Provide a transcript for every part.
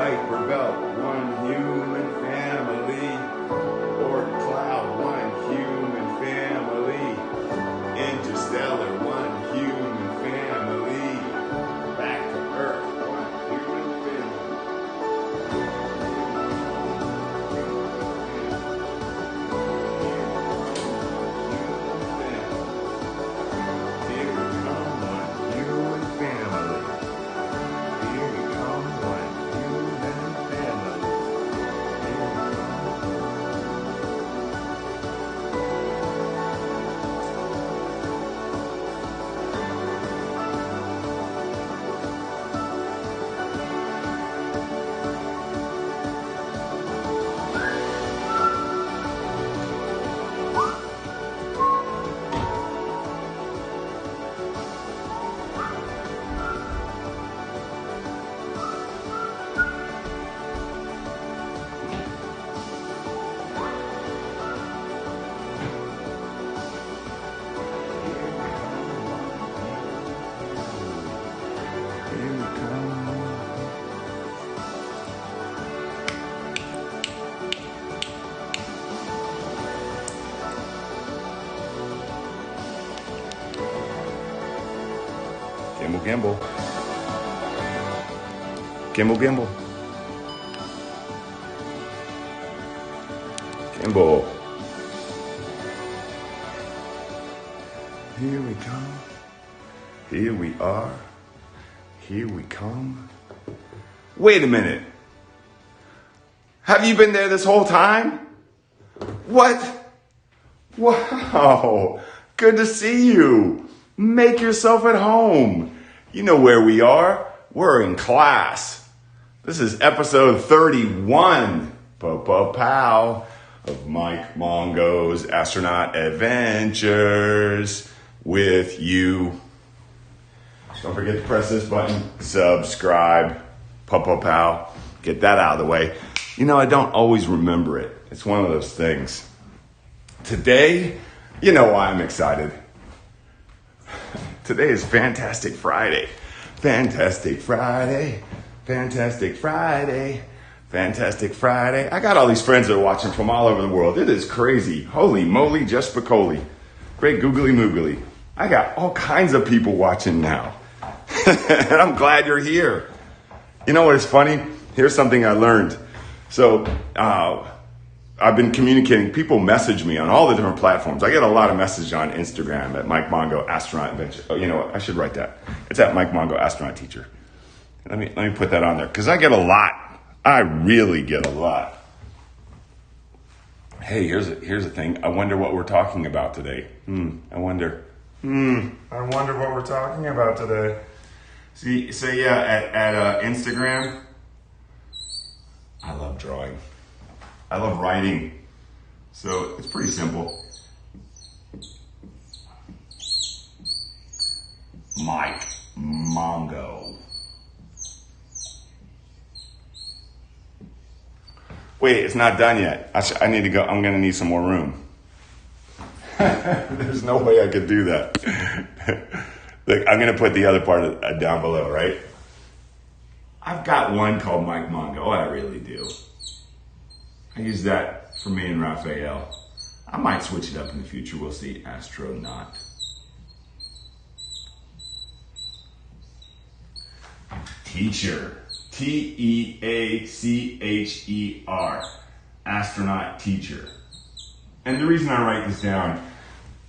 Kuiper Belt, one human family. Oort cloud, one human family. Interstellar, one human family. Back to Earth, one human family. Here we come, one human family. Here we come, one human family. Here we come. Here we come. Gimbal, gimbal. Gimbal, gimbal. Gimbal. Here we come. Here we are. Here we come. Wait a minute. Have you been there this whole time? What? Wow. Good to see you. Make yourself at home. You know where we are. We're in class. This is episode 31, pow, of Mike Mongo's Astronaut Adventures with you. Don't forget to press this button, subscribe, pow. Get that out of the way. You know, I don't always remember it. It's one of those things. Today, you know why I'm excited. Today is Fantastic Friday. Fantastic Friday. Fantastic Friday. Fantastic Friday. I got all these friends that are watching from all over the world. It is crazy. Holy moly, just spicoli. Great googly moogly. I got all kinds of people watching now. And I'm glad you're here. You know what is funny? Here's something I learned. So, I've been communicating. People message me on all the different platforms. I get a lot of messages on Instagram at Mike Mongo Astronaut Adventure. Oh, you know what? I should write that. It's at Mike Mongo Astronaut Teacher. Let me put that on there because I get a lot. I really get a lot. Hey, here's a thing. I wonder what we're talking about today. I wonder what we're talking about today. See, so yeah, at Instagram, I love drawing. I love writing. So it's pretty simple. Mike Mongo. Wait, it's not done yet. I need to go. I'm going to need some more room. There's no way I could do that. Look, I'm going to put the other part down below, right? I've got one called Mike Mongo. I really do. I use that for me and Raphael. I might switch it up in the future. We'll see. Astronaut. Teacher. Teacher. Astronaut teacher. And the reason I write this down,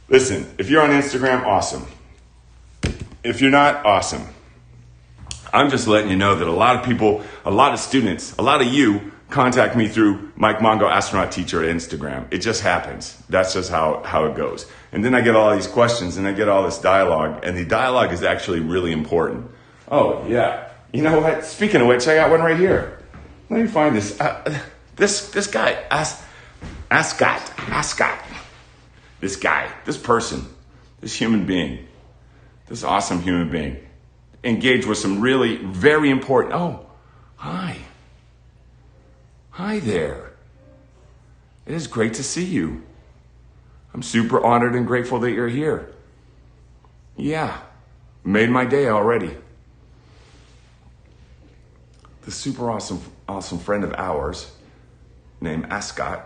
listen, if you're on Instagram, awesome. If you're not, awesome. I'm just letting you know that a lot of people, a lot of students, a lot of you contact me through Mike Mongo Astronaut Teacher at Instagram. It just happens. That's just how it goes. And then I get all these questions and I get all this dialogue, and the dialogue is actually really important. Oh, yeah. You know what? Speaking of which, I got one right here. Let me find this. This guy, Ascot. This guy, this person, this human being, this awesome human being, engaged with some really very important. Oh, hi. Hi there. It is great to see you. I'm super honored and grateful that you're here. Yeah, made my day already. the super awesome friend of ours named Akshat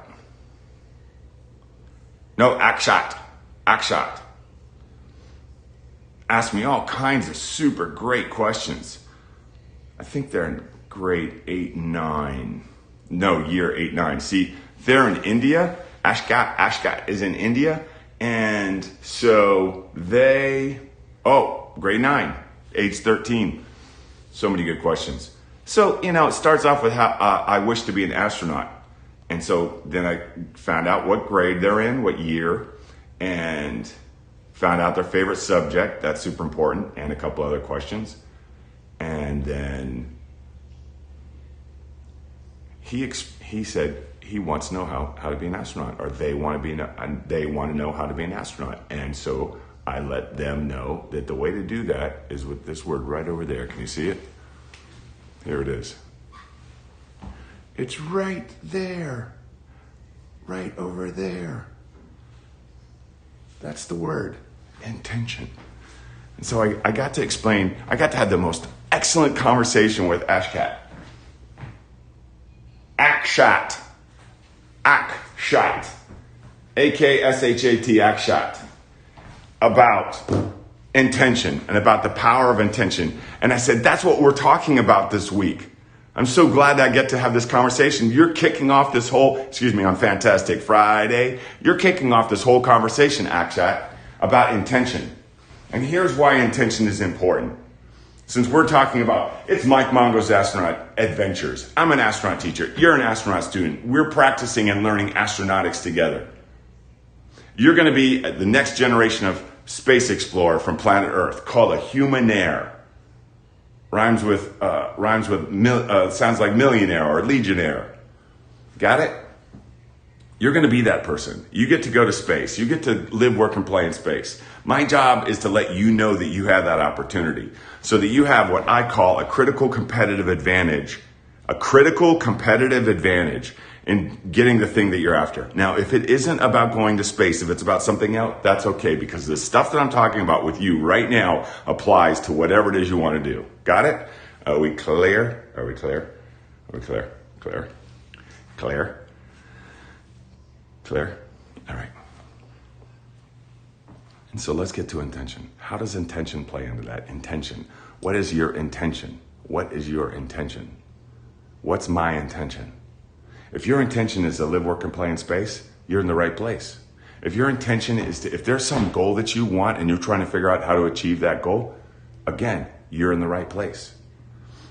asked me all kinds of super great questions. I think they're in grade 8, 9. No, year 8, 9. See, they're in India. Akshat is in India. And so grade 9, age 13. So many good questions. So, it starts off with how I wish to be an astronaut. And so then I found out what grade they're in, what year, and found out their favorite subject. That's super important, and a couple other questions. And then he said he wants to know how to be an astronaut, or they want to know how to be an astronaut. And so I let them know that the way to do that is with this word right over there. Can you see it? Here it is. It's right there. Right over there. That's the word. Intention. And so I got to have the most excellent conversation with Akshat. Akshat. A-K-S-H-A-T, Akshat. About intention and about the power of intention. And I said, that's what we're talking about this week. I'm so glad that I get to have this conversation. You're kicking off this whole, on Fantastic Friday, you're kicking off this whole conversation, Akshat, about intention. And here's why intention is important. Since we're talking about, it's Mike Mongo's Astronaut Adventures. I'm an astronaut teacher. You're an astronaut student. We're practicing and learning astronautics together. You're going to be the next generation of space explorer from planet Earth, called a humaneer. Sounds like millionaire or legionnaire. Got it? You're going to be that person. You get to go to space. You get to live, work, and play in space. My job is to let you know that you have that opportunity, so that you have what I call a critical competitive advantage. A critical competitive advantage in getting the thing that you're after. Now, if it isn't about going to space, if it's about something else, that's okay, because the stuff that I'm talking about with you right now applies to whatever it is you want to do. Got it? Are we clear? Are we clear? Are we clear? Clear? Clear? Clear? All right. And so let's get to intention. How does intention play into that? Intention. What is your intention? What is your intention? What's my intention? If your intention is to live, work, and play in space, you're in the right place. If your intention is if there's some goal that you want and you're trying to figure out how to achieve that goal, again, you're in the right place.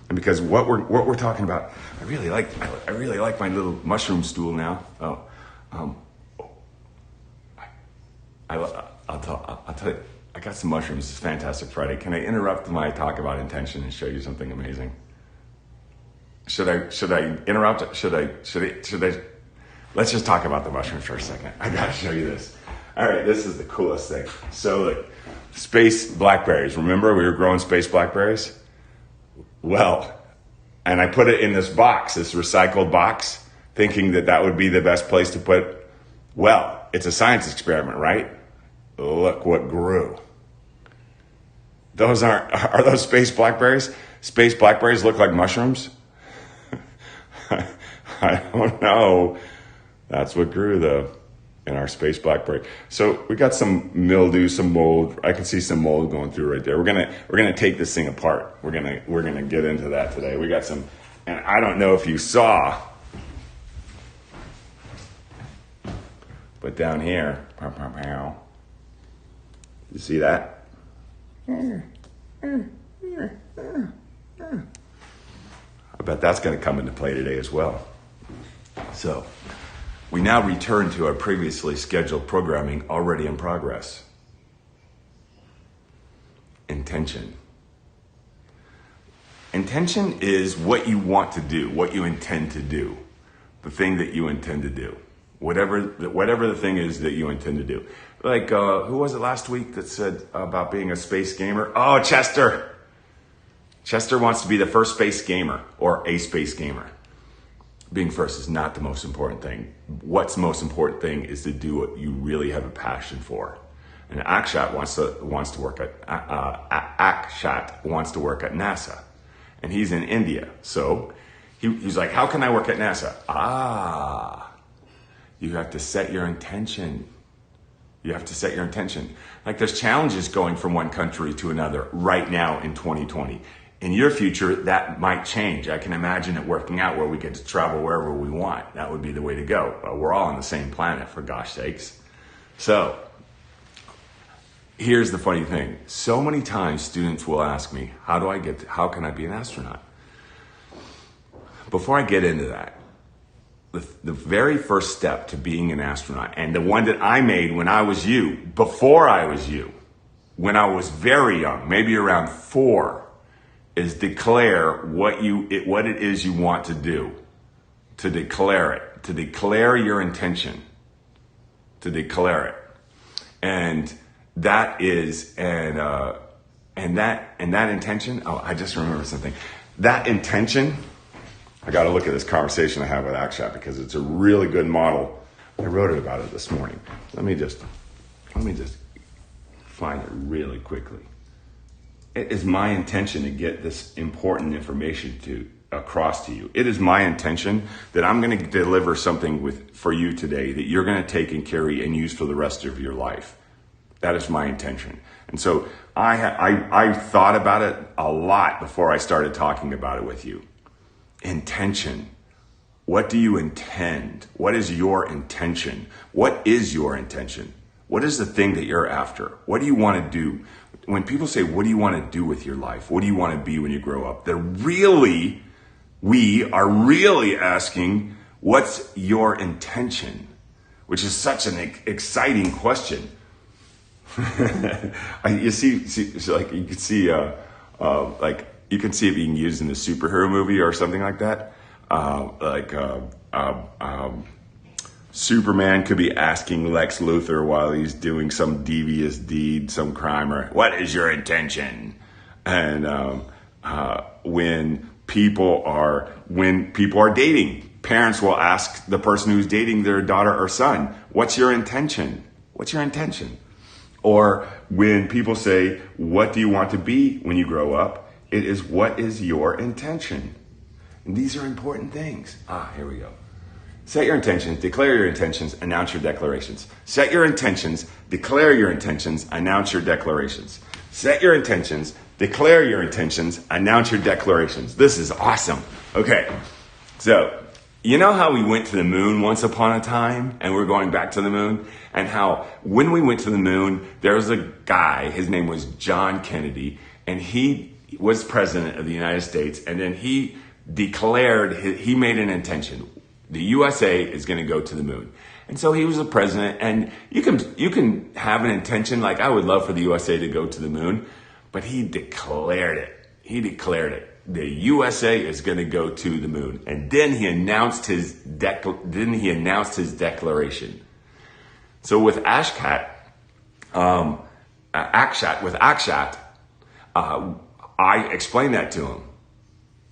And because what we're talking about, I really like my little mushroom stool now. I'll tell you, I got some mushrooms. It's Fantastic Friday. Can I interrupt my talk about intention and show you something amazing? Should I interrupt? Should I? Let's just talk about the mushrooms for a second. I gotta show you this. All right, this is the coolest thing. So look, space blackberries. Remember we were growing space blackberries? Well, and I put it in this box, this recycled box, thinking that would be the best place to put. Well, it's a science experiment, right? Look what grew. Are those space blackberries? Space blackberries look like mushrooms? I don't know. That's what grew though in our space blackberry. So we got some mildew, some mold. I can see some mold going through right there. We're gonna take this thing apart. We're gonna get into that today. We got some, and I don't know if you saw, but down here, you see that? I bet that's going to come into play today as well. So, we now return to our previously scheduled programming already in progress. Intention. Intention is what you want to do, what you intend to do, the thing that you intend to do, whatever the thing is that you intend to do. Like, who was it last week that said about being a space gamer? Oh, Chester. Chester wants to be the first space gamer or a space gamer. Being first is not the most important thing. What's the most important thing is to do what you really have a passion for. And Akshat wants to work at NASA. and he's in India. So he's like, how can I work at NASA? You have to set your intention. You have to set your intention. Like there's challenges going from one country to another right now in 2020. In your future, that might change. I can imagine it working out where we get to travel wherever we want. That would be the way to go. We're all on the same planet, for gosh sakes. So here's the funny thing. So many times students will ask me, how can I be an astronaut? Before I get into that, the very first step to being an astronaut, and the one that I made when I was you, before I was you, when I was very young, maybe around 4, is declare what it is you want to do. To declare it. To declare your intention. To declare it. And that is, and that intention, I just remembered something. That intention, I got to look at this conversation I have with Akshat because it's a really good model. I wrote about it this morning. Let me just find it really quickly. It is my intention to get this important information across to you. It is my intention that I'm going to deliver something for you today that you're going to take and carry and use for the rest of your life. That is my intention. And so I thought about it a lot before I started talking about it with you. Intention. What do you intend? What is your intention? What is your intention? What is the thing that you're after? What do you want to do? When people say, what do you want to do with your life? What do you want to be when you grow up? We are really asking, what's your intention? Which is such an exciting question. You can see it being used in a superhero movie or something like that. Superman could be asking Lex Luthor while he's doing some devious deed, some crime, or what is your intention? And when people are dating, parents will ask the person who's dating their daughter or son, what's your intention? What's your intention? Or when people say, what do you want to be when you grow up? It is, what is your intention? And these are important things. Here we go. Set your intentions, declare your intentions, announce your declarations. Set your intentions, declare your intentions, announce your declarations. Set your intentions, declare your intentions, announce your declarations. This is awesome. Okay, so you know how we went to the moon once upon a time and we're going back to the moon? And how when we went to the moon, there was a guy, his name was John Kennedy, and he was president of the United States, and then he declared, he made an intention. The USA is going to go to the moon. And so he was the president, and you can have an intention like, I would love for the USA to go to the moon, but he declared it. He declared it. The USA is going to go to the moon. And then he announced his declaration. So with Akshat, I explained that to him.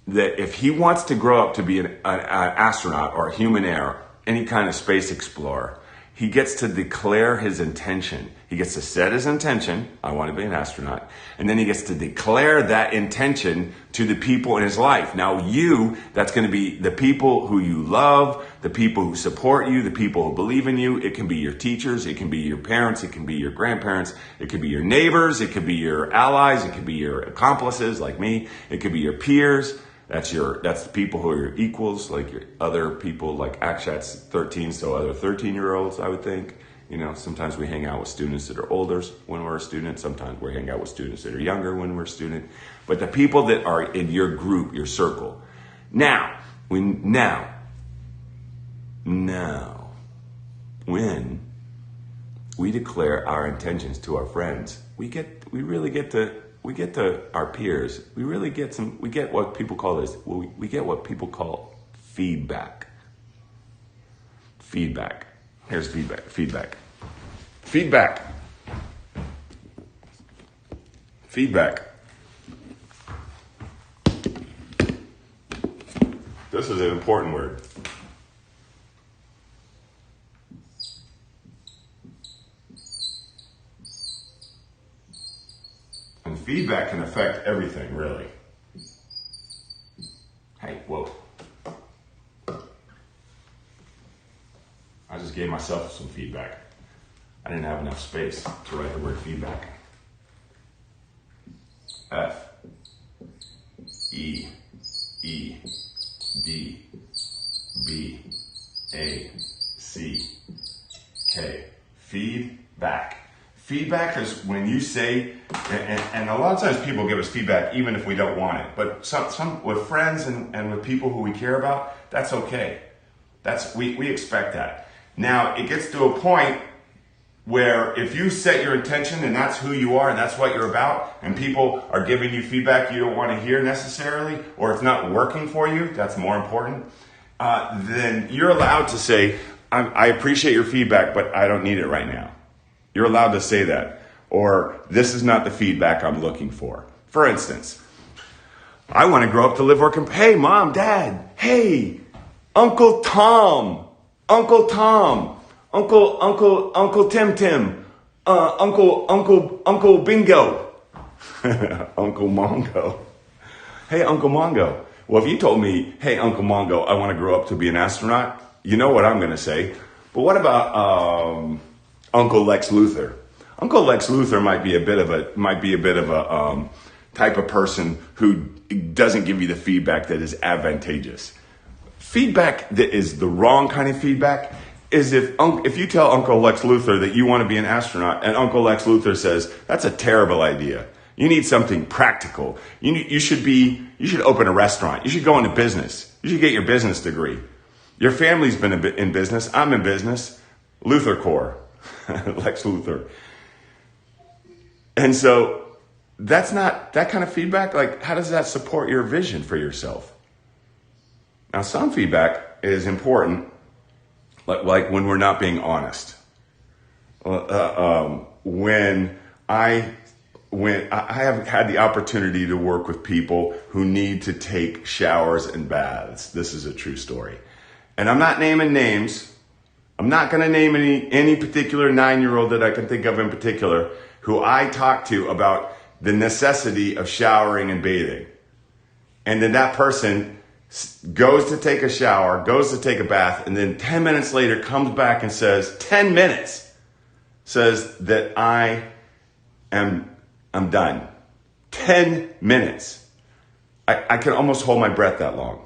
That if he wants to grow up to be an astronaut or a human air, any kind of space explorer, he gets to declare his intention. He gets to set his intention, I want to be an astronaut, and then he gets to declare that intention to the people in his life. Now that's going to be the people who you love, the people who support you, the people who believe in you. It can be your teachers, it can be your parents, it can be your grandparents, it could be your neighbors, it could be your allies, it could be your accomplices like me, it could be your peers. That's the people who are your equals, like your other people, like Akshat's 13, so other 13-year-olds, I would think. You know, sometimes we hang out with students that are older when we're a student. Sometimes we hang out with students that are younger when we're a student. But the people that are in your group, your circle. Now, when we declare our intentions to our friends, we get to our peers. We get what people call feedback. Feedback. Here's feedback. This is an important word. And feedback can affect everything, really. just gave myself some feedback. I didn't have enough space to write the word feedback. F, E, E, D, B, A, C, K. Feedback. Feedback is when you say, and a lot of times people give us feedback even if we don't want it. But some with friends and with people who we care about, that's okay. We expect that. Now it gets to a point where if you set your intention and that's who you are and that's what you're about, and people are giving you feedback you don't want to hear necessarily, or it's not working for you, that's more important, then you're allowed to say, I appreciate your feedback, but I don't need it right now. You're allowed to say that. Or, this is not the feedback I'm looking for. For instance, I want to grow up to live working. Hey, Mom, Dad. Hey, Uncle Tom. Uncle Tom. Uncle Tim. Uncle Bingo. Uncle Mongo. Hey, Uncle Mongo. Well, if you told me, hey, Uncle Mongo, I want to grow up to be an astronaut, you know what I'm going to say. But what about Uncle Lex Luthor? Uncle Lex Luthor might be a bit of a type of person who doesn't give you the feedback that is advantageous. Feedback that is the wrong kind of feedback is if you tell Uncle Lex Luthor that you want to be an astronaut and Uncle Lex Luthor says, that's a terrible idea. You need something practical. You should open a restaurant. You should go into business. You should get your business degree. Your family's been in business. I'm in business. Luthor Corps. Lex Luthor. And so that's not that kind of feedback. Like, how does that support your vision for yourself? Now, some feedback is important, like when we're not being honest. When I have had the opportunity to work with people who need to take showers and baths. This is a true story. And I'm not naming names. I'm not going to name any particular 9-year-old that I can think of in particular who I talk to about the necessity of showering and bathing. And then that person goes to take a shower, goes to take a bath, and then 10 minutes later comes back and says, 10 minutes, says that I'm done. 10 minutes. I can almost hold my breath that long.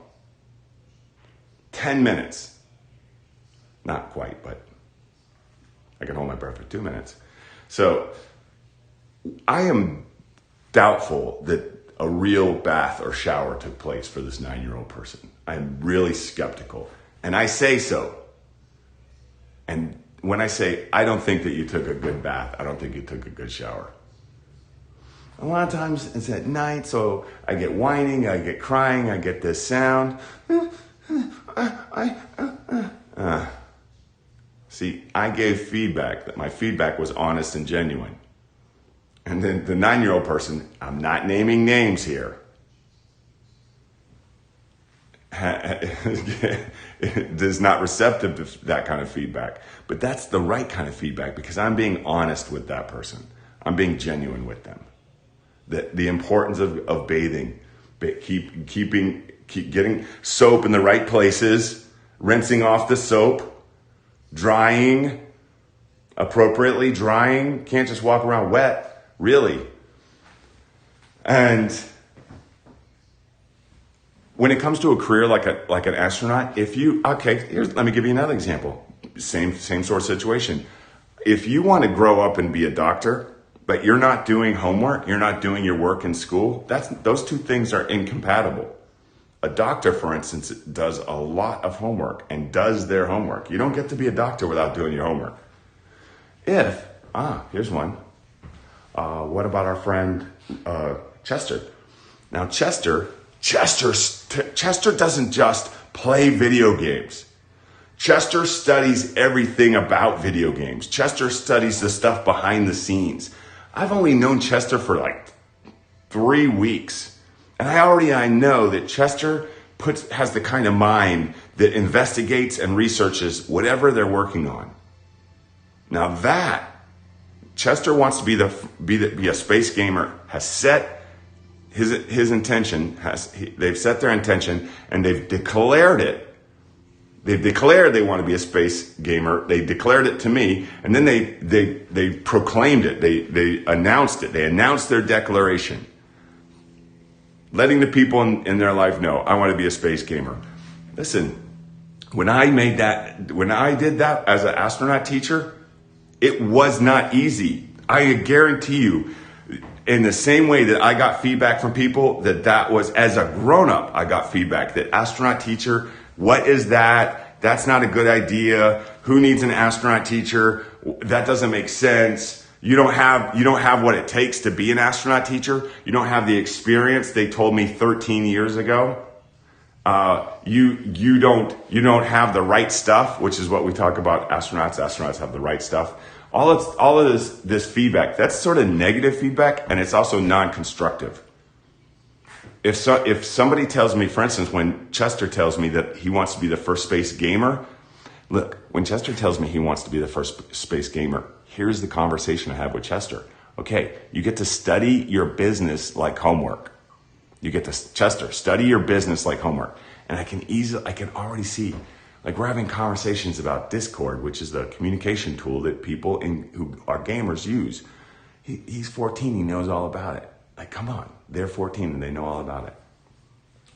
10 minutes. Not quite, but I can hold my breath for 2 minutes. So I am doubtful that a real bath or shower took place for this 9-year-old person. I'm really skeptical. And I say so. And when I say, I don't think that you took a good bath, I don't think you took a good shower. A lot of times it's at night, so I get whining, I get crying, I get this sound. See, I gave feedback, that my feedback was honest and genuine. And then the 9-year-old person, I'm not naming names here, is not receptive to that kind of feedback. But that's the right kind of feedback because I'm being honest with that person. I'm being genuine with them. The importance of bathing, keep getting soap in the right places, rinsing off the soap, drying appropriately, can't just walk around wet, really. And when it comes to a career like an astronaut, let me give you another example. Same sort of situation. If you want to grow up and be a doctor, but you're not doing homework, you're not doing your work in school, those two things are incompatible. A doctor, for instance, does a lot of homework and does their homework. You don't get to be a doctor without doing your homework. Here's one. What about our friend Chester? Now, Chester doesn't just play video games. Chester studies everything about video games. Chester studies the stuff behind the scenes. I've only known Chester for like 3 weeks. And I know that Chester has the kind of mind that investigates and researches whatever they're working on. Now that Chester wants to be a space gamer, has set his intention, they've set their intention and they've declared it They've declared they want to be a space gamer. They declared it to me, and then they proclaimed it. They announced it. They announced their declaration, letting the people in their life know, I want to be a space gamer. Listen, when I did that as an astronaut teacher, it was not easy. I guarantee you, in the same way that I got feedback from people, that was, as a grown-up, I got feedback that astronaut teacher, what is that? That's not a good idea. Who needs an astronaut teacher? That doesn't make sense. You don't have what it takes to be an astronaut teacher. You don't have the experience they told me 13 years ago. You don't have the right stuff, which is what we talk about astronauts. Astronauts have the right stuff. All of this feedback, that's sort of negative feedback, and it's also non-constructive. If somebody tells me, for instance, when Chester tells me that he wants to be the first space gamer, look, when Chester tells me he wants to be the first space gamer, here's the conversation I have with Chester. Okay, you get to study your business like homework. Chester, study your business like homework. And I can already see, like, we're having conversations about Discord, which is the communication tool that people who are gamers use. He's 14, he knows all about it. Like, come on, they're 14 and they know all about it.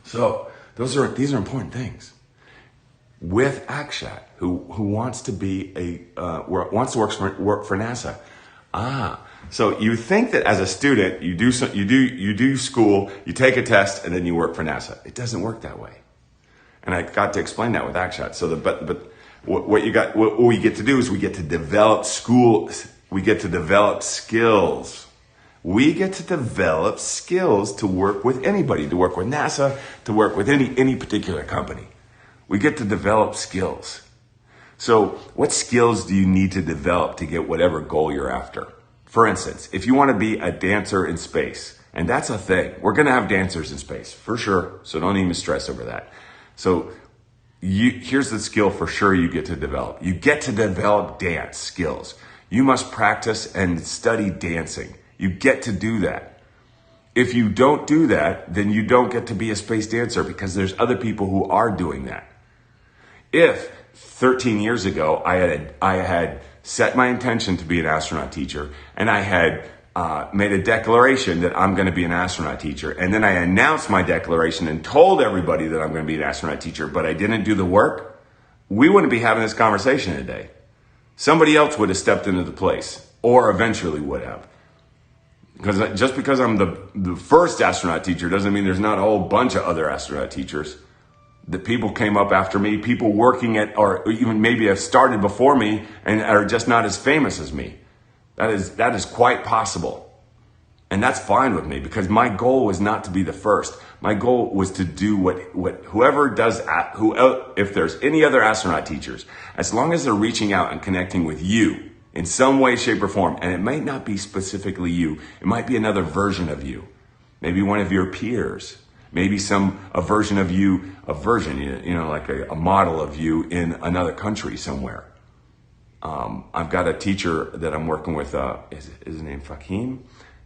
So these are important things. With Akshat, who wants to be wants to work for NASA. So you think that as a student, you do school, you take a test, and then you work for NASA. It doesn't work that way. And I got to explain that with Akshat. So what we get to do is we get to develop skills. We get to develop skills to work with anybody, to work with NASA, to work with any particular company. We get to develop skills. So what skills do you need to develop to get whatever goal you're after? For instance, if you want to be a dancer in space, and that's a thing, we're going to have dancers in space for sure. So don't even stress over that. So here's the skill for sure you get to develop. You get to develop dance skills. You must practice and study dancing. You get to do that. If you don't do that, then you don't get to be a space dancer because there's other people who are doing that. If 13 years ago I had set my intention to be an astronaut teacher and I had made a declaration that I'm going to be an astronaut teacher, and then I announced my declaration and told everybody that I'm going to be an astronaut teacher, but I didn't do the work, we wouldn't be having this conversation today. Somebody else would have stepped into the place, or eventually would have. Because just because I'm the first astronaut teacher doesn't mean there's not a whole bunch of other astronaut teachers. The people came up after me, people working at, or even maybe have started before me and are just not as famous as me. That is quite possible. And that's fine with me because my goal was not to be the first. My goal was to do what whoever does, if there's any other astronaut teachers, as long as they're reaching out and connecting with you in some way, shape, or form, and it might not be specifically you, it might be another version of you, maybe one of your peers, maybe a version of you, like a model of you in another country somewhere. I've got a teacher that I'm working with, is his name Fakim,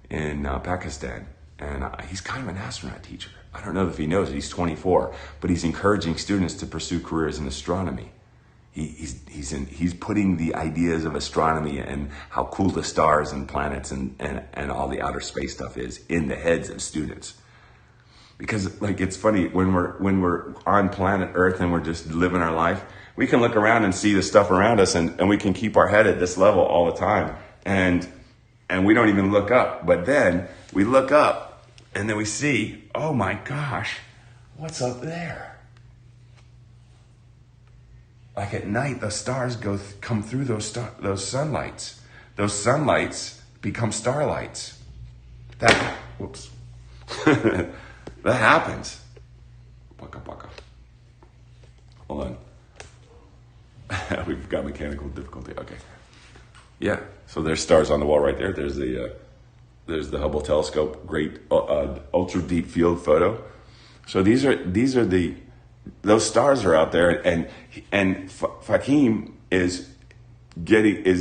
in Pakistan, and he's kind of an astronaut teacher. I don't know if he knows it, he's 24, but he's encouraging students to pursue careers in astronomy. He's putting the ideas of astronomy and how cool the stars and planets and all the outer space stuff is in the heads of students. Because, like, it's funny when we're on planet Earth and we're just living our life, we can look around and see the stuff around us, and we can keep our head at this level all the time, and we don't even look up. But then we look up and then we see, oh my gosh, what's up there? Like at night, the stars come through those sunlights. Those sunlights become starlights. Whoops. That happens. Baka. Hold on. We've got mechanical difficulty. Okay. Yeah. So there's stars on the wall right there. There's the Hubble telescope, great ultra deep field photo. So those stars are out there, and Fakim is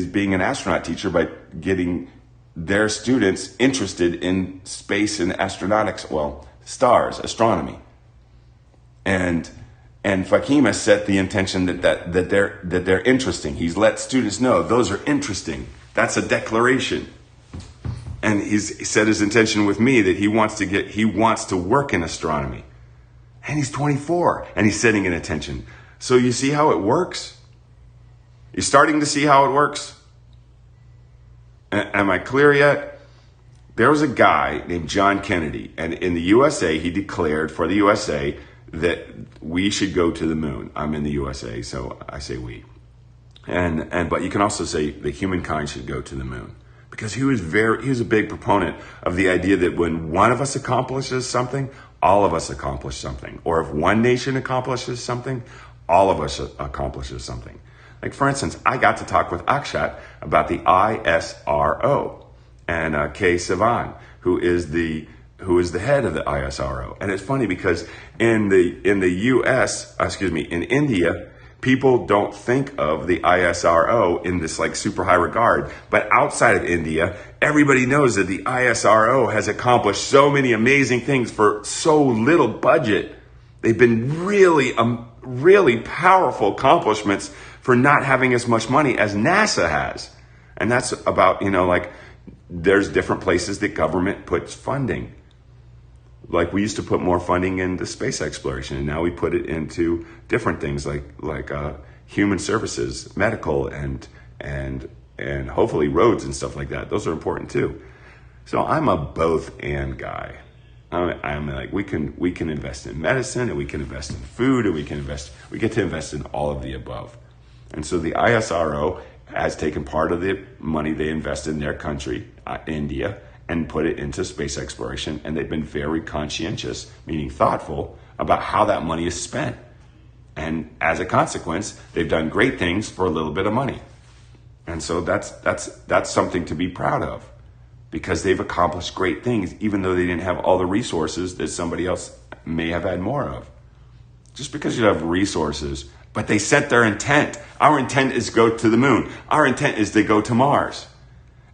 being an astronaut teacher by getting their students interested in space and astronautics. Well, stars, astronomy, and And Fakima set the intention that they're interesting. He's let students know those are interesting. That's a declaration. And he set his intention with me that he wants to work in astronomy. And he's 24 and he's setting an intention. So you see how it works? You're starting to see how it works? Am I clear yet? There was a guy named John Kennedy, and in the USA, he declared for the USA that we should go to the moon. I'm in the USA, so I say we. But you can also say that humankind should go to the moon, because he was a big proponent of the idea that when one of us accomplishes something, all of us accomplish something. Or if one nation accomplishes something, all of us accomplishes something. Like, for instance, I got to talk with Akshat about the ISRO and Kay Sivan, who is the head of the ISRO. And it's funny because in India, people don't think of the ISRO in this like super high regard. But outside of India, everybody knows that the ISRO has accomplished so many amazing things for so little budget. They've been really powerful accomplishments for not having as much money as NASA has. And that's about, there's different places that government puts funding. Like we used to put more funding into space exploration, and now we put it into different things like human services, medical, and hopefully roads and stuff like that. Those are important too. So I'm a both and guy. I'm like we can invest in medicine, and we can invest in food, and we get to invest in all of the above. And so the ISRO has taken part of the money they invest in their country, India, and put it into space exploration. And they've been very conscientious, meaning thoughtful, about how that money is spent. And as a consequence, they've done great things for a little bit of money. And so that's something to be proud of, because they've accomplished great things, even though they didn't have all the resources that somebody else may have had more of. Just because you have resources, but they set their intent. Our intent is to go to the moon. Our intent is to go to Mars.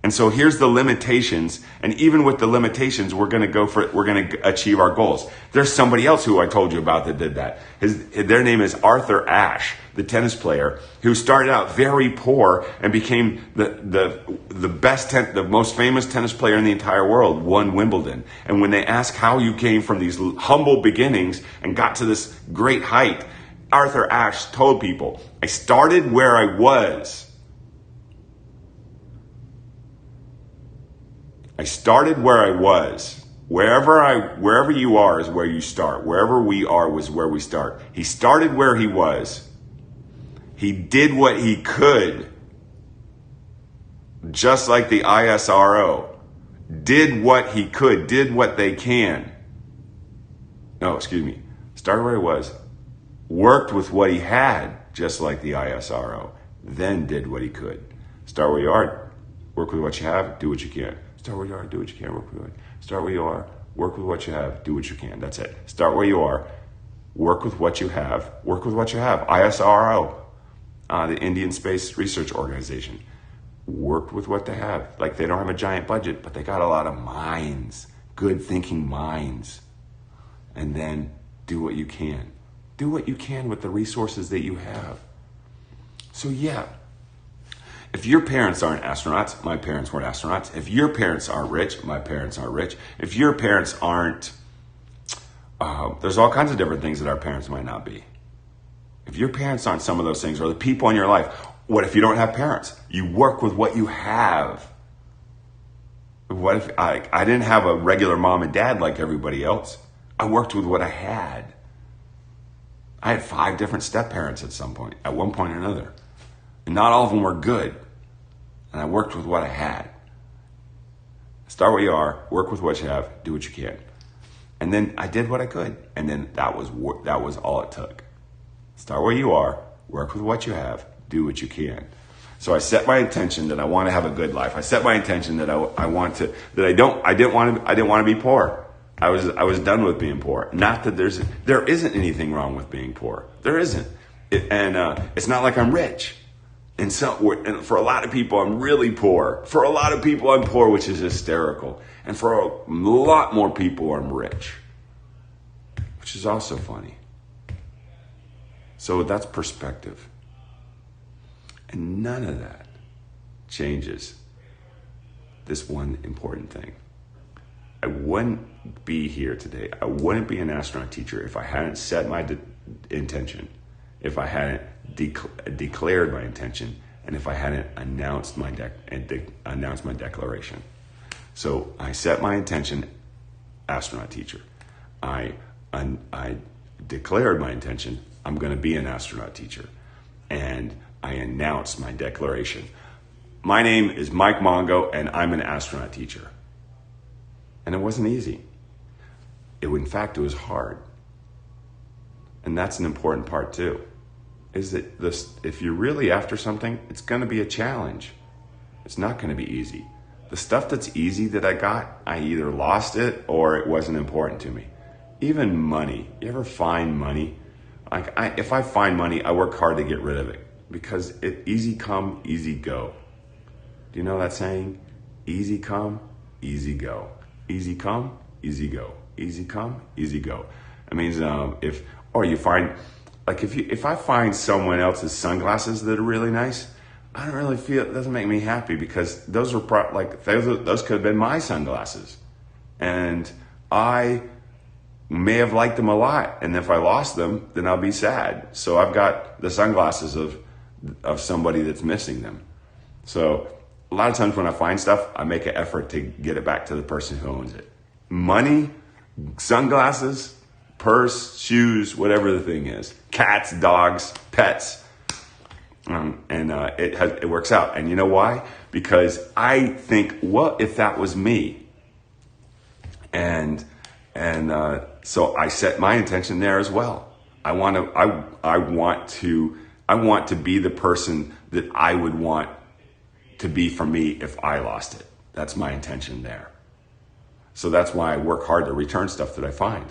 And so here's the limitations. And even with the limitations, we're going to achieve our goals. There's somebody else who I told you about that did that. Their name is Arthur Ashe, the tennis player, who started out very poor and became the most famous tennis player in the entire world, won Wimbledon. And when they ask how you came from these humble beginnings and got to this great height, Arthur Ashe told people, I started where I was. I started where I was. Wherever you are is where you start. Wherever we are was where we start. He started where he was. He did what he could. Just like the ISRO. Did what he could. Did what they can. Started where he was. Worked with what he had, just like the ISRO. Then did what he could. Start where you are. Work with what you have. Do what you can. Start where you are, do what you can, work with it. Start where you are, work with what you have, do what you can. That's it. Start where you are, work with what you have, work with what you have. ISRO, the Indian Space Research Organization, worked with what they have. Like, they don't have a giant budget, but they got a lot of minds, good thinking minds. And then do what you can. Do what you can with the resources that you have. So yeah. If your parents aren't astronauts, my parents weren't astronauts. If your parents aren't rich, my parents aren't rich. If your parents aren't, there's all kinds of different things that our parents might not be. If your parents aren't some of those things, or the people in your life, what if you don't have parents? You work with what you have. What if I didn't have a regular mom and dad like everybody else? I worked with what I had. I had 5 different step-parents at one point or another. And not all of them were good. And I worked with what I had. Start where you are, work with what you have, do what you can. And then I did what I could. And then that was all it took. Start where you are, work with what you have, do what you can. So I set my intention that I want to have a good life. I set my intention that I didn't want to be poor. I was done with being poor. Not that there isn't anything wrong with being poor. There isn't. It's not like I'm rich. And for a lot of people, I'm really poor. For a lot of people, I'm poor, which is hysterical. And for a lot more people, I'm rich, which is also funny. So that's perspective. And none of that changes this one important thing. I wouldn't be here today. I wouldn't be an astronaut teacher if I hadn't set my intention, if I hadn't declared my intention, and if I hadn't announced my declaration. So I set my intention, astronaut teacher. I declared my intention, I'm going to be an astronaut teacher. And I announced my declaration. My name is Mike Mongo, and I'm an astronaut teacher. And it wasn't easy. In fact, it was hard. And that's an important part too, is that if you're really after something, it's going to be a challenge. It's not going to be easy. The stuff that's easy that I got, I either lost it or it wasn't important to me. Even money. You ever find money? If I find money, I work hard to get rid of it because it easy come, easy go. Do you know that saying? Easy come, easy go. Easy come, easy go. Easy come, easy go. It means if I find someone else's sunglasses that are really nice, I don't really feel, it doesn't make me happy because those are those could have been my sunglasses. And I may have liked them a lot. And if I lost them, then I'll be sad. So I've got the sunglasses of somebody that's missing them. So a lot of times when I find stuff, I make an effort to get it back to the person who owns it. Money, sunglasses, purse, shoes, whatever the thing is. Cats, dogs, pets. It works out. And you know why? Because I think, what if that was me? So I set my intention there as well. I want to be the person that I would want to be for me if I lost it. That's my intention there. So that's why I work hard to return stuff that I find.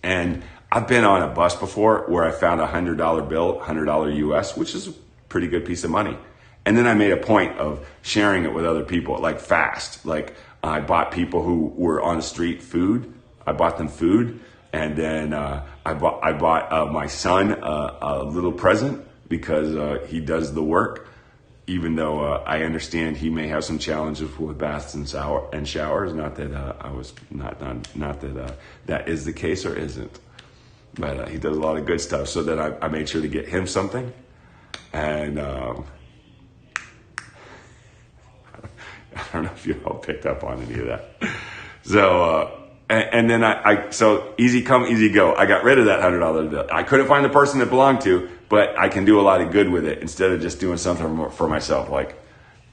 And I've been on a bus before where I found a $100 bill, $100 US, which is a pretty good piece of money. And then I made a point of sharing it with other people, like fast. Like I bought people who were on the street food. I bought them food. And then I bought my son a little present because he does the work. Even though I understand he may have some challenges with baths and showers, not that that is the case or isn't, but he does a lot of good stuff. So that I made sure to get him something, and I don't know if you all picked up on any of that. So and then so easy come, easy go. I got rid of that $100 bill. I couldn't find the person it belonged to, but I can do a lot of good with it instead of just doing something for myself. Like,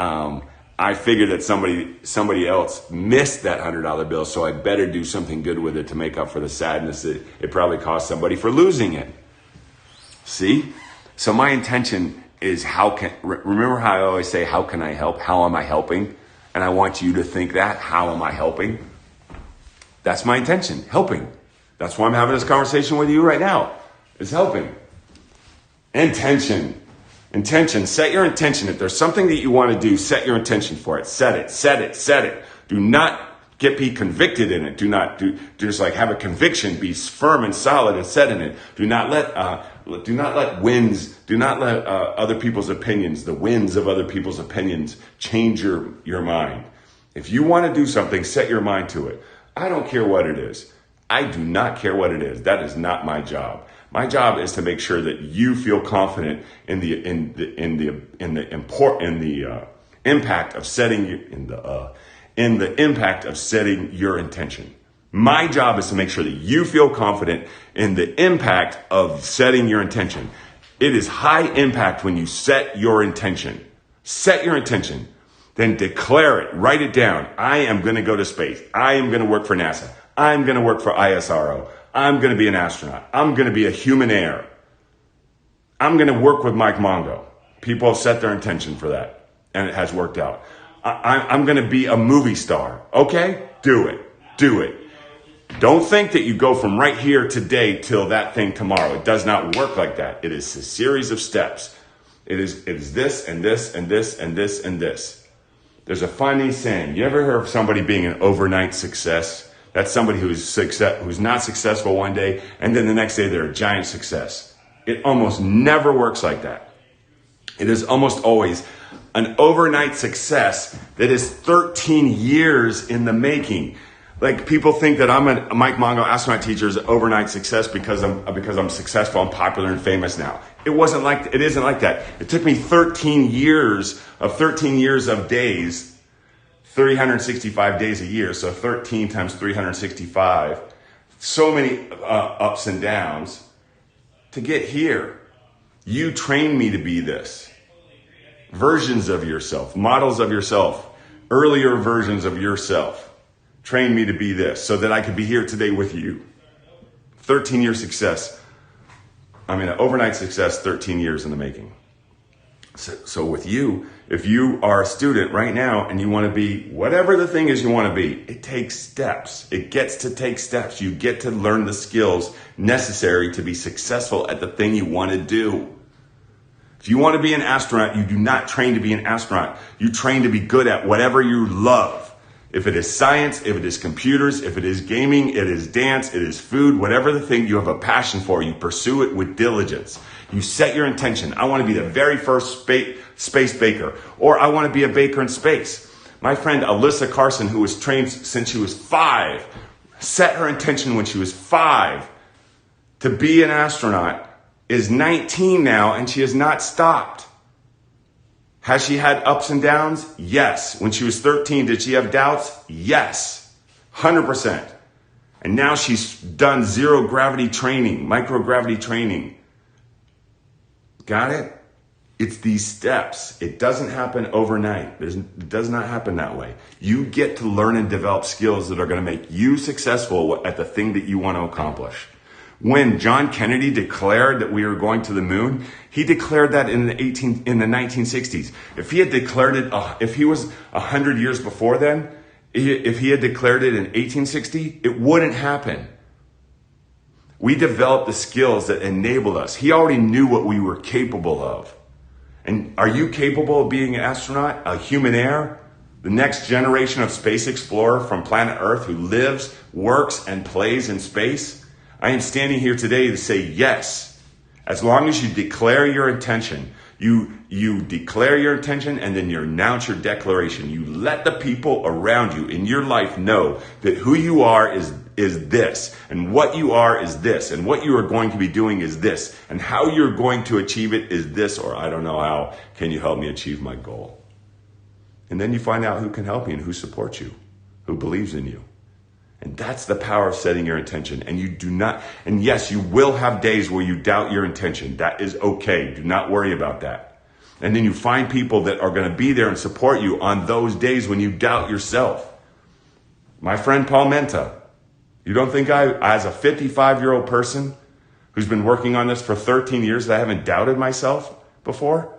I figured that somebody else missed that $100 bill, so I better do something good with it to make up for the sadness that it probably cost somebody for losing it. See? So my intention is remember how I always say, how can I help? How am I helping? And I want you to think that, how am I helping? That's my intention, helping. That's why I'm having this conversation with you right now, is helping. Intention. Set your intention. If there's something that you want to do, set your intention for it. Set it. Do not be convicted in it. Do just like have a conviction. Be firm and solid and set in it. Do not let other people's opinions, the winds of other people's opinions, change your mind. If you want to do something, set your mind to it. I don't care what it is. I do not care what it is. That is not my job. My job is to make sure that you feel confident in the impact of setting your intention. My job is to make sure that you feel confident in the impact of setting your intention. It is high impact when you set your intention. Set your intention. Then declare it. Write it down. I am going to go to space. I am going to work for NASA. I'm going to work for ISRO. I'm going to be an astronaut. I'm going to be a human heir. I'm going to work with Mike Mongo. People have set their intention for that, and it has worked out. I'm going to be a movie star. Okay? Do it. Don't think that you go from right here today till that thing tomorrow. It does not work like that. It is a series of steps. It is this and this and this and this and this. There's a funny saying. You ever heard of somebody being an overnight success? That's somebody who's not successful one day, and then the next day they're a giant success. It almost never works like that. It is almost always an overnight success that is 13 years in the making. Like, people think that I'm a Mike Mongo astronaut teacher is an overnight success because I'm successful and popular and famous now. It isn't like that. It took me 13 years of days, 365 days a year. So 13 times 365, so many ups and downs to get here. You trained me to be this. Versions of yourself, models of yourself, earlier versions of yourself. Trained me to be this so that I could be here today with you. 13-year success. An overnight success, 13 years in the making. So with you, if you are a student right now and you want to be whatever the thing is you want to be, it takes steps. It gets to take steps. You get to learn the skills necessary to be successful at the thing you want to do. If you want to be an astronaut, you do not train to be an astronaut. You train to be good at whatever you love. If it is science, if it is computers, if it is gaming, it is dance, it is food, whatever the thing you have a passion for, you pursue it with diligence. You set your intention. I want to be the very first space baker, or I want to be a baker in space. My friend Alyssa Carson, who was trained since she was 5, set her intention when she was 5 to be an astronaut, is 19 now, and she has not stopped. Has she had ups and downs? Yes. When she was 13, did she have doubts? Yes. 100%. And now she's done zero gravity training, microgravity training. Got it? It's these steps. It doesn't happen overnight. It does not happen that way. You get to learn and develop skills that are going to make you successful at the thing that you want to accomplish. When John Kennedy declared that we were going to the moon, he declared that in the 1960s. If he had declared it, if he was 100 years before then, if he had declared it in 1860, it wouldn't happen. We developed the skills that enabled us. He already knew what we were capable of. And are you capable of being an astronaut, a human heir, the next generation of space explorer from planet Earth who lives, works, and plays in space? I am standing here today to say yes. As long as you declare your intention, you declare your intention and then you announce your declaration. You let the people around you in your life know that who you are is this, and what you are is this, and what you are going to be doing is this, and how you're going to achieve it is this, or I don't know how. Can you help me achieve my goal? And then you find out who can help you and who supports you, who believes in you. And that's the power of setting your intention. And you do not, and yes, you will have days where you doubt your intention. That is okay. Do not worry about that. And then you find people that are going to be there and support you on those days when you doubt yourself. My friend Paul Menta, you don't think as a 55-year-old person who's been working on this for 13 years, that I haven't doubted myself before?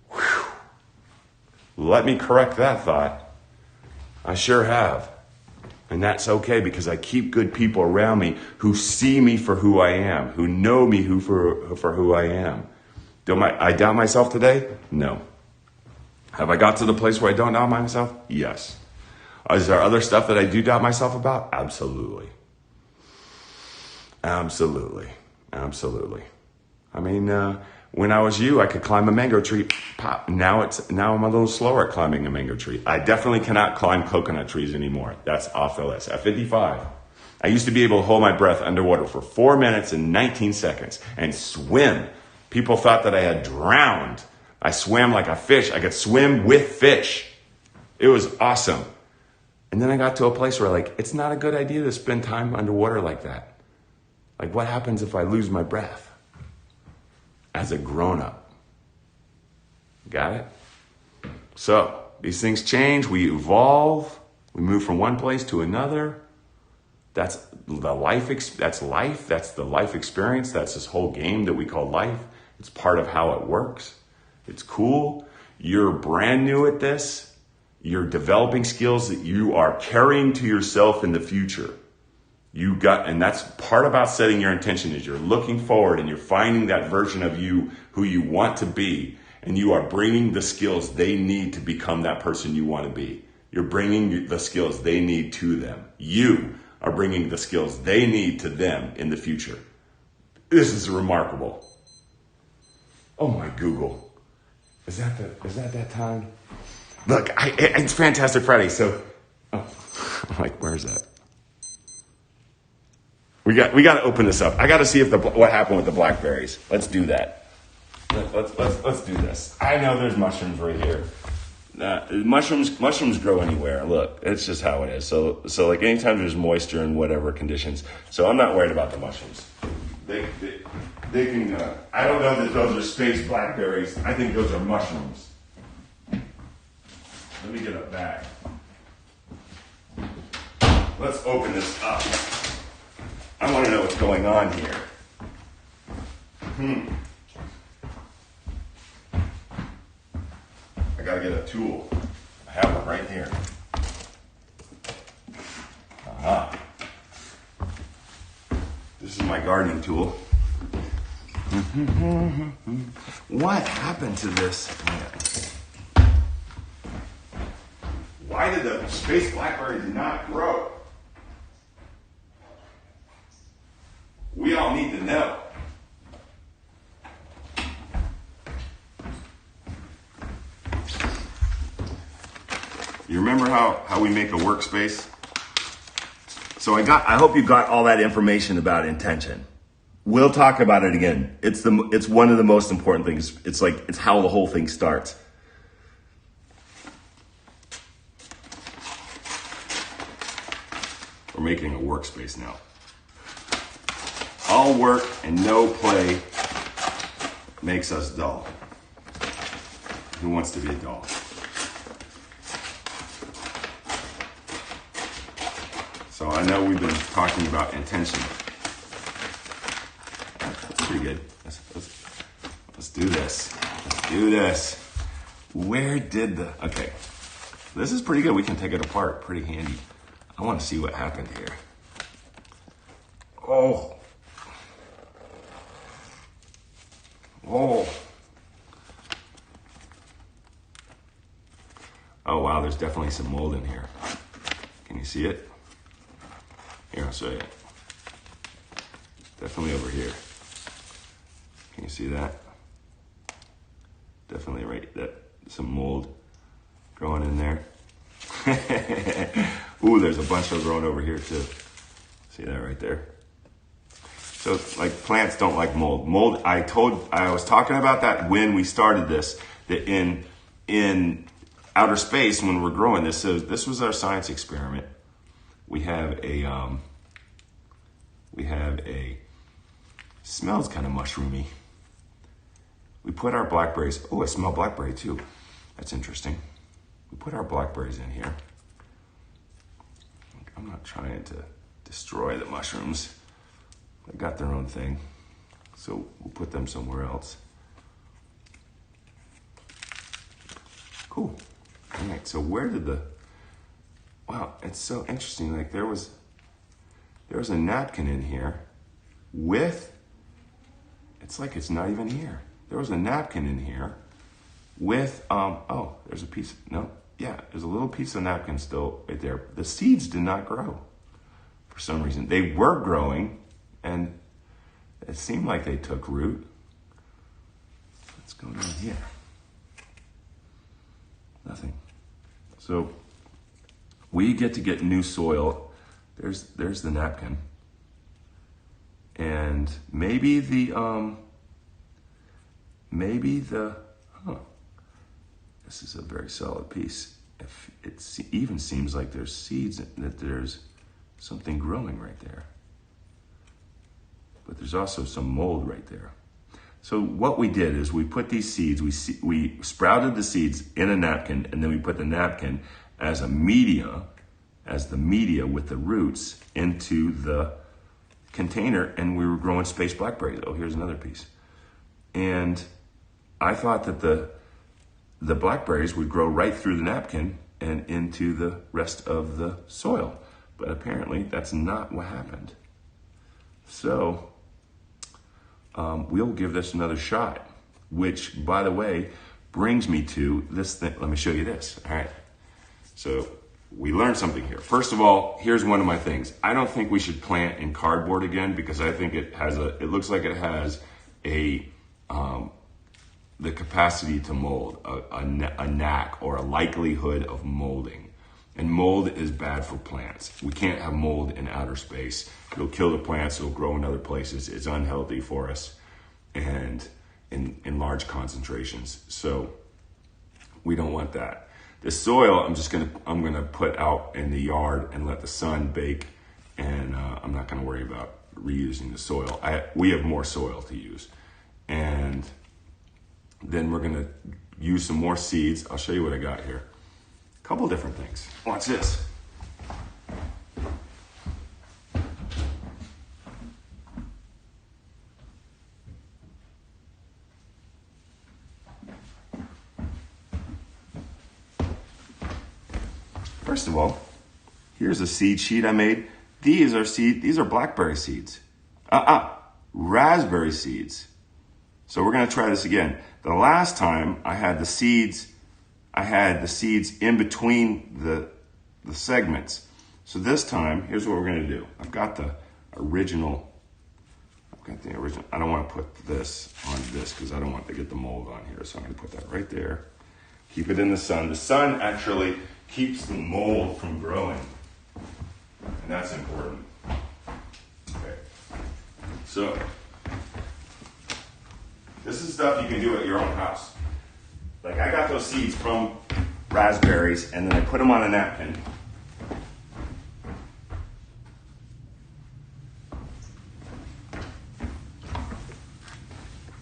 Whew. Let me correct that thought. I sure have. And that's okay, because I keep good people around me who see me for who I am, who know me for who I am. Do I doubt myself today? No. Have I got to the place where I don't doubt myself? Yes. Is there other stuff that I do doubt myself about? Absolutely. Absolutely. Absolutely. When I was you, I could climb a mango tree, pop. Now I'm a little slower at climbing a mango tree. I definitely cannot climb coconut trees anymore. That's off the list. At 55, I used to be able to hold my breath underwater for 4 minutes and 19 seconds and swim. People thought that I had drowned. I swam like a fish. I could swim with fish. It was awesome. And then I got to a place where it's not a good idea to spend time underwater like that. What happens if I lose my breath? As a grown-up. Got it? So, these things change, we evolve, we move from one place to another. That's the life, that's life, that's the life experience, that's this whole game that we call life. It's part of how it works. It's cool. You're brand new at this. You're developing skills that you are carrying to yourself in the future. And that's part about setting your intention, is you're looking forward and you're finding that version of you who you want to be, and you are bringing the skills they need to become that person you want to be. You're bringing the skills they need to them. You are bringing the skills they need to them in the future. This is remarkable. Oh my Google. Is that that time? Look, it's Fantastic Friday, so I'm like, where's that? We got to open this up. I got to see if what happened with the blackberries. Let's do that. Let's do this. I know there's mushrooms right here. Mushrooms grow anywhere. Look, it's just how it is. So like anytime there's moisture and whatever conditions. So I'm not worried about the mushrooms. They can. I don't know that those are space blackberries. I think those are mushrooms. Let me get a bag. Let's open this up. I want to know what's going on here. I gotta get a tool. I have one right here. Aha. This is my gardening tool. What happened to this? Why did the space blackberries not grow? We all need to know. You remember how we make a workspace? So I hope you got all that information about intention. We'll talk about it again. It's one of the most important things. It's how the whole thing starts. We're making a workspace now. All work and no play makes us dull. Who wants to be a doll? So I know we've been talking about intention. That's pretty good. Let's do this. Let's do this. Where did okay. This is pretty good. We can take it apart. Pretty handy. I want to see what happened here. Oh. Oh, wow, there's definitely some mold in here. Can you see it? Here, I'll show you. Definitely over here. Can you see that? Definitely right, some mold growing in there. Ooh, there's a bunch of growing over here too. See that right there? So like plants don't like mold. Mold, I was talking about that when we started this, that in outer space when we're growing this, so this was our science experiment. We have a smells kind of mushroomy. We put our blackberries, oh, I smell blackberry too. That's interesting. We put our blackberries in here. I'm not trying to destroy the mushrooms. They got their own thing. So we'll put them somewhere else. Cool. All right, so where did wow, it's so interesting. Like there was a napkin in here with, it's like it's not even here. There was a napkin in here with, oh, there's a piece, no, yeah, there's a little piece of napkin still right there. The seeds did not grow for some reason. They were growing and it seemed like they took root. What's going on here? Nothing. So we get to get new soil. There's the napkin. And maybe this is a very solid piece. If it even seems like there's seeds, that there's something growing right there. But there's also some mold right there. So what we did is we put these seeds, we sprouted the seeds in a napkin, and then we put the napkin as the media with the roots into the container, and we were growing space blackberries. Oh, here's another piece. And I thought that the blackberries would grow right through the napkin and into the rest of the soil. But apparently that's not what happened. So we'll give this another shot, which, by the way, brings me to this thing. Let me show you this. All right. So we learned something here. First of all, here's one of my things. I don't think we should plant in cardboard again because I think it looks like it has a the capacity to mold, a knack or a likelihood of molding. And mold is bad for plants. We can't have mold in outer space. It'll kill the plants, it'll grow in other places. It's unhealthy for us and in large concentrations. So we don't want that. The soil, I'm gonna put out in the yard and let the sun bake, and I'm not gonna worry about reusing the soil. We have more soil to use. And then we're gonna use some more seeds. I'll show you what I got here. A couple different things. Watch this. First of all, here's a seed sheet I made. These are blackberry seeds. Raspberry seeds. So we're gonna try this again. The last time I had the seeds in between the segments. So this time, here's what we're gonna do. I've got the original. I don't wanna put this on this because I don't want to get the mold on here. So I'm gonna put that right there. Keep it in the sun. The sun actually keeps the mold from growing. And that's important. Okay. So, this is stuff you can do at your own house. Like I got those seeds from raspberries and then I put them on a napkin.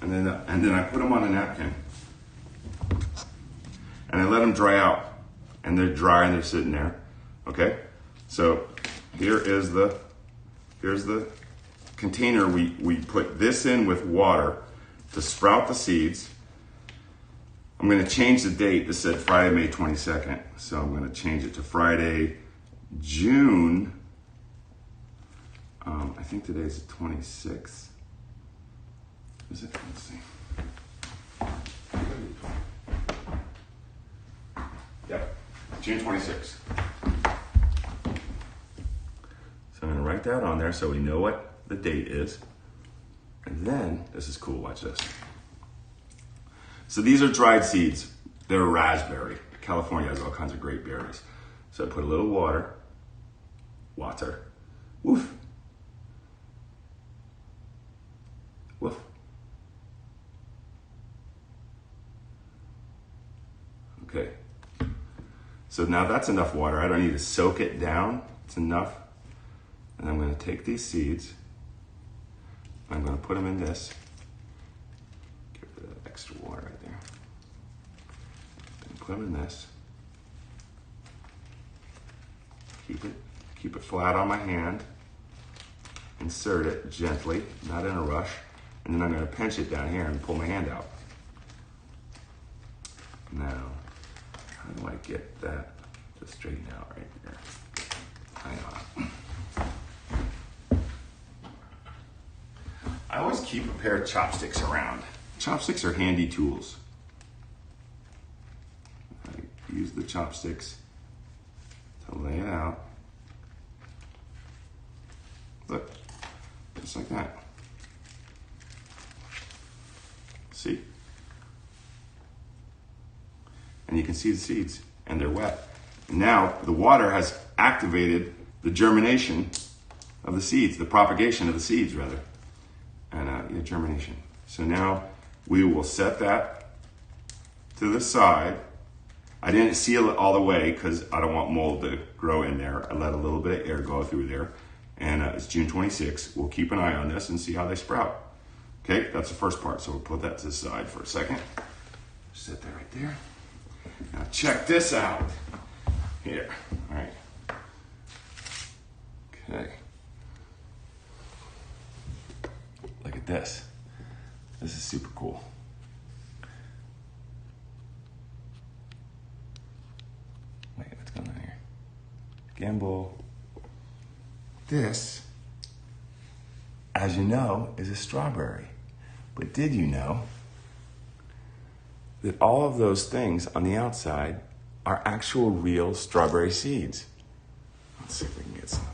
And then I put them on a napkin. And I let them dry out. And they're dry and they're sitting there. Okay? So here's the container we put this in with water to sprout the seeds. I'm going to change the date. This said Friday, May 22nd. So I'm going to change it to Friday, June. I think today's the 26th. Is it? Let's see. Yep, June 26th. So I'm going to write that on there so we know what the date is. And then, this is cool, watch this. So these are dried seeds. They're raspberry. California has all kinds of great berries. So I put a little water. Woof. Woof. Okay. So now that's enough water. I don't need to soak it down. It's enough. And I'm going to take these seeds. I'm going to put them in this. Get rid of that extra water right there. And put them in this. Keep it flat on my hand. Insert it gently, not in a rush. And then I'm going to pinch it down here and pull my hand out. Now, how do I get that to straighten out right here? Hang on. I always keep a pair of chopsticks around. Chopsticks are handy tools. I use the chopsticks to lay it out. Look, just like that. See? And you can see the seeds, and they're wet. Now, the water has activated the germination of the seeds, the propagation of the seeds, rather, and germination. So now we will set that to the side. I didn't seal it all the way because I don't want mold to grow in there. I let a little bit of air go through there. And it's June 26th. We'll keep an eye on this and see how they sprout. Okay, that's the first part. So we'll put that to the side for a second. Set that right there. Now check this out. Here, all right. Okay. Look at this. This is super cool. Wait, what's going on here? Gimbal. This, as you know, is a strawberry. But did you know that all of those things on the outside are actual real strawberry seeds? Let's see if we can get some.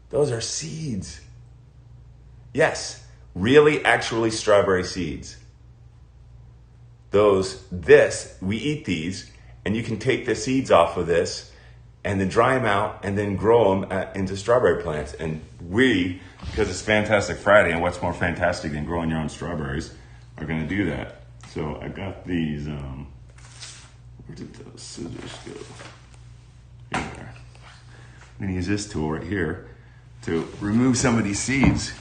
Those are seeds. Yes, really, actually strawberry seeds. We eat these, and you can take the seeds off of this and then dry them out and then grow them into strawberry plants. And we, because it's Fantastic Friday, and what's more fantastic than growing your own strawberries, are going to do that. So I got these, where did those scissors go? Here they are. I'm going to use this tool right here to remove some of these seeds.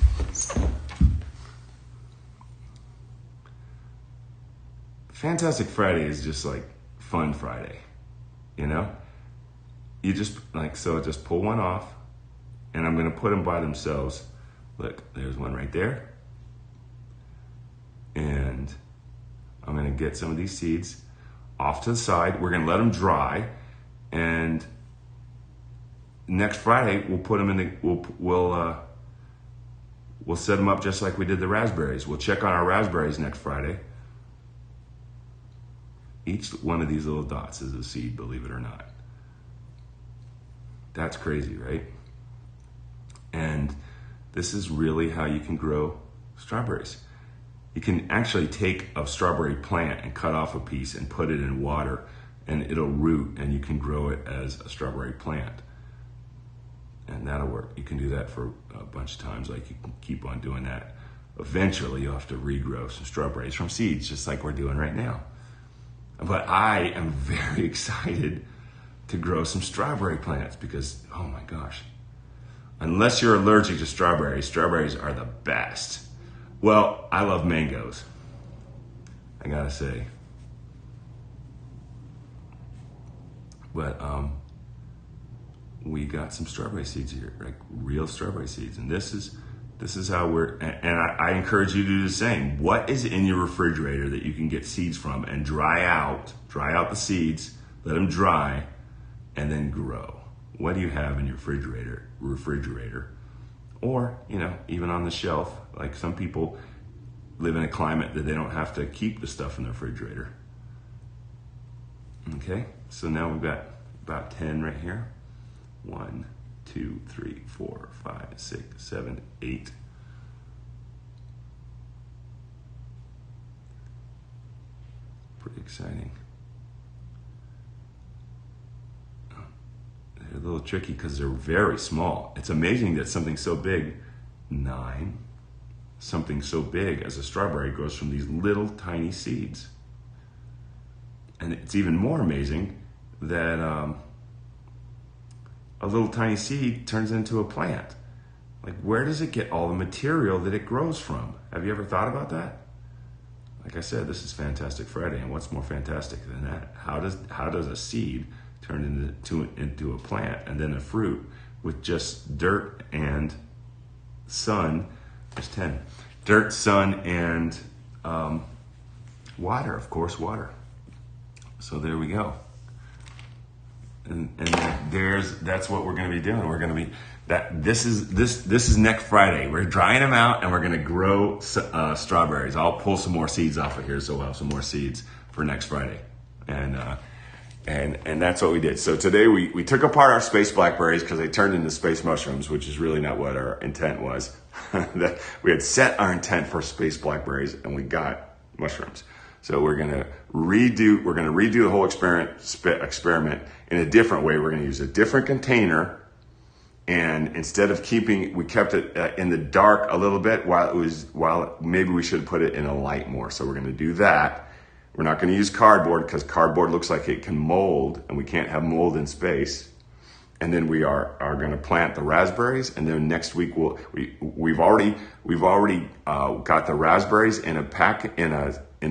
Fantastic Friday is just like fun Friday, you know? You just just pull one off, and I'm gonna put them by themselves. Look, there's one right there. And I'm gonna get some of these seeds off to the side. We're gonna let them dry, and next Friday we'll put them in the, we'll set them up just like we did the raspberries. We'll check on our raspberries next Friday. Each one of these little dots is a seed, believe it or not. That's crazy, right? And this is really how you can grow strawberries. You can actually take a strawberry plant and cut off a piece and put it in water, and it'll root, and you can grow it as a strawberry plant. And that'll work. You can do that for a bunch of times. Like, you can keep on doing that. Eventually, you'll have to regrow some strawberries from seeds, just like we're doing right now. But I am very excited to grow some strawberry plants because, oh my gosh, unless you're allergic to strawberries, strawberries are the best. Well, I love mangoes, I gotta say. But we got some strawberry seeds here, like real strawberry seeds. And this is how and I encourage you to do the same. What is in your refrigerator that you can get seeds from and dry out the seeds, let them dry, and then grow? What do you have in your refrigerator? Or, even on the shelf, like some people live in a climate that they don't have to keep the stuff in the refrigerator. Okay, so now we've got about 10 right here. 1, 2, 3, 4, 5, 6, 7, 8. Pretty exciting. They're a little tricky because they're very small. It's amazing that something so big, 9, something so big as a strawberry grows from these little tiny seeds. And it's even more amazing that a little tiny seed turns into a plant. Like, where does it get all the material that it grows from? Have you ever thought about that? Like I said, this is Fantastic Friday, and what's more fantastic than that? How does a seed turn into a plant and then a fruit with just dirt and sun? There's 10. Dirt, sun, and water, of course, water. So there we go. And that's what we're going to be doing. We're going to be this is next Friday. We're drying them out and we're going to grow strawberries. I'll pull some more seeds off of here, so we'll have some more seeds for next Friday. And that's what we did. So today we took apart our space blackberries because they turned into space mushrooms, which is really not what our intent was. We had set our intent for space blackberries and we got mushrooms. So we're going to redo the whole experiment in a different way. We're going to use a different container, and instead of we kept it in the dark a little bit while maybe we should put it in a light more. So we're going to do that. We're not going to use cardboard because cardboard looks like it can mold, and we can't have mold in space. And then we are going to plant the raspberries, and then next week we've already got the raspberries in a pack in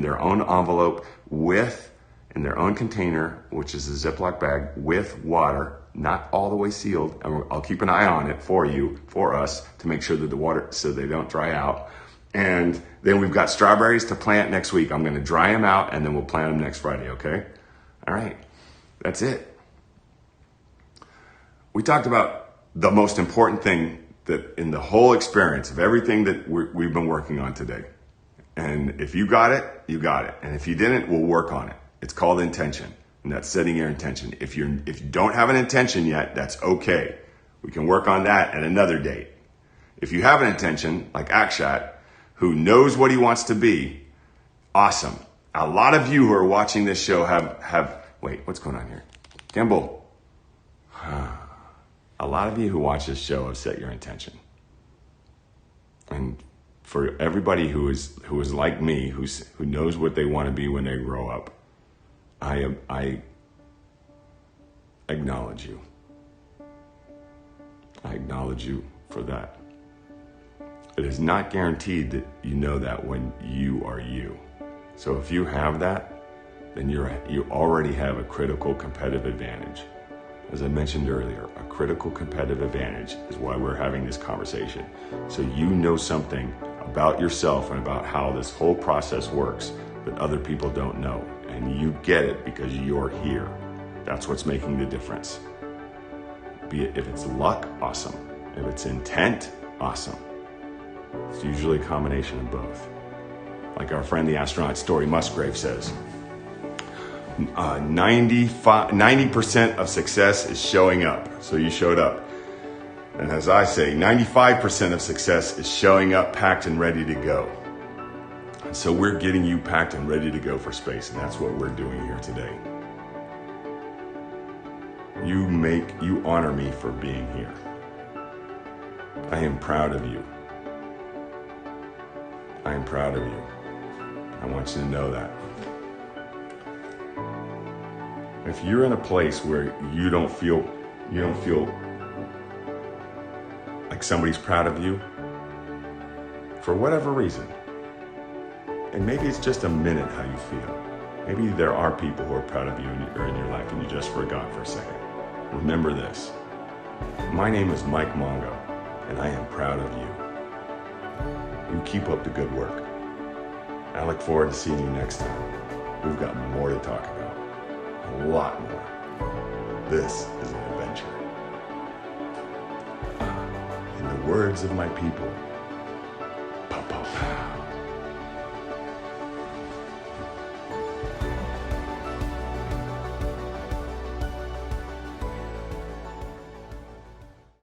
their own envelope in their own container, which is a Ziploc bag with water, not all the way sealed. And I'll keep an eye on it for us to make sure that the water, so they don't dry out. And then we've got strawberries to plant next week. I'm going to dry them out and then we'll plant them next Friday. Okay. All right. That's it. We talked about the most important thing that in the whole experience of everything that we've been working on today. And if you got it, you got it. And if you didn't, we'll work on it. It's called intention. And that's setting your intention. If you don't have an intention yet, that's okay. We can work on that at another date. If you have an intention, like Akshat, who knows what he wants to be, awesome. A lot of you who are watching this show wait, what's going on here? Gimbal. A lot of you who watch this show have set your intention. And for everybody who is like me, who knows what they want to be when they grow up, I acknowledge you. I acknowledge you for that. It is not guaranteed that you know that when you are you. So if you have that, then you already have a critical competitive advantage. As I mentioned earlier, a critical competitive advantage is why we're having this conversation. So you know something about yourself and about how this whole process works that other people don't know. And you get it because you're here. That's what's making the difference. Be it if it's luck, awesome. If it's intent, awesome. It's usually a combination of both. Like our friend the astronaut Story Musgrave says, 90% of success is showing up. So you showed up. And as I say, 95% of success is showing up packed and ready to go. And so we're getting you packed and ready to go for space. And that's what we're doing here today. You honor me for being here. I am proud of you. I am proud of you. I want you to know that. If you're in a place where you don't feel like somebody's proud of you, for whatever reason, and maybe it's just a minute how you feel. Maybe there are people who are proud of you in your life and you just forgot for a second. Remember this. My name is Mike Mongo, and I am proud of you. You keep up the good work. I look forward to seeing you next time. We've got more to talk about. A lot more. This is an adventure. In the words of my people, pop, pop.